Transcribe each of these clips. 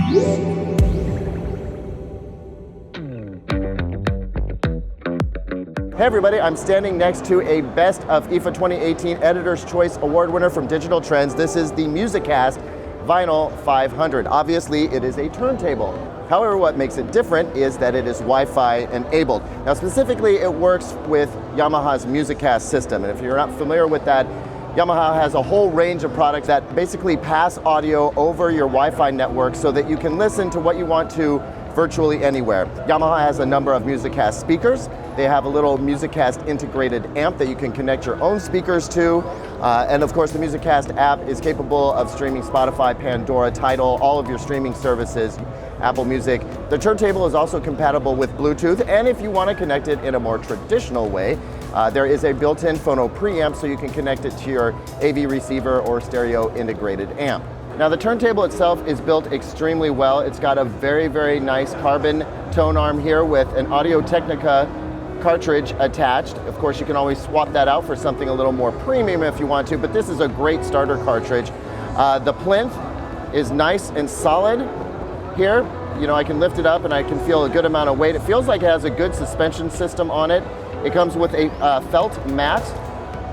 Hey everybody, I'm standing next to a Best of IFA 2018 Editor's Choice Award winner from Digital Trends. This is the MusicCast Vinyl 500. Obviously, it is a turntable. However, what makes it different is that it is Wi-Fi enabled. Now, specifically, it works with Yamaha's MusicCast system. And if you're not familiar with that, Yamaha has a whole range of products that basically pass audio over your Wi-Fi network so that you can listen to what you want to virtually anywhere. Yamaha has a number of MusicCast speakers. They have a little MusicCast integrated amp that you can connect your own speakers to. And of course, the MusicCast app is capable of streaming Spotify, Pandora, Tidal, all of your streaming services, Apple Music. The turntable is also compatible with Bluetooth, and if you want to connect it in a more traditional way, there is a built-in phono preamp so you can connect it to your AV receiver or stereo integrated amp. Now the turntable itself is built extremely well. It's got a very, very nice carbon tone arm here with an Audio-Technica cartridge attached. Of course, you can always swap that out for something a little more premium if you want to, but this is a great starter cartridge. The plinth is nice and solid here. You know, I can lift it up and I can feel a good amount of weight. It feels like it has a good suspension system on it. It comes with a felt mat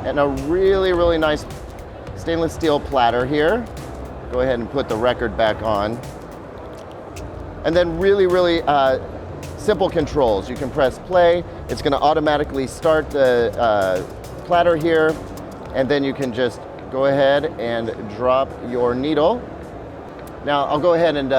and a really, really nice stainless steel platter here. Go ahead and put the record back on. And then really, really simple controls. You can press play. It's going to automatically start the platter here. And then you can just go ahead and drop your needle. Now I'll go ahead and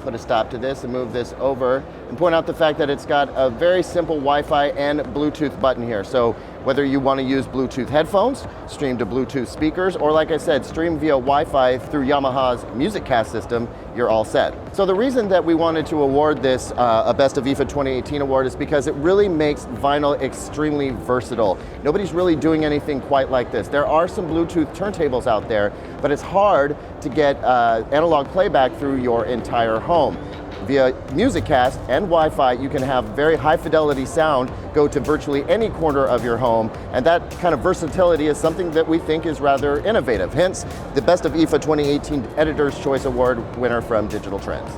put a stop to this and move this over and point out the fact that it's got a very simple Wi-Fi and Bluetooth button here. So whether you want to use Bluetooth headphones, stream to Bluetooth speakers, or like I said, stream via Wi-Fi through Yamaha's MusicCast system, you're all set. So the reason that we wanted to award this a Best of IFA 2018 award is because it really makes vinyl extremely versatile. Nobody's really doing anything quite like this. There are some Bluetooth turntables out there, but it's hard to get analog playback through your entire home. Via MusicCast and Wi-Fi, you can have very high fidelity sound go to virtually any corner of your home, and that kind of versatility is something that we think is rather innovative. Hence, the Best of IFA 2018 Editor's Choice Award winner from Digital Trends.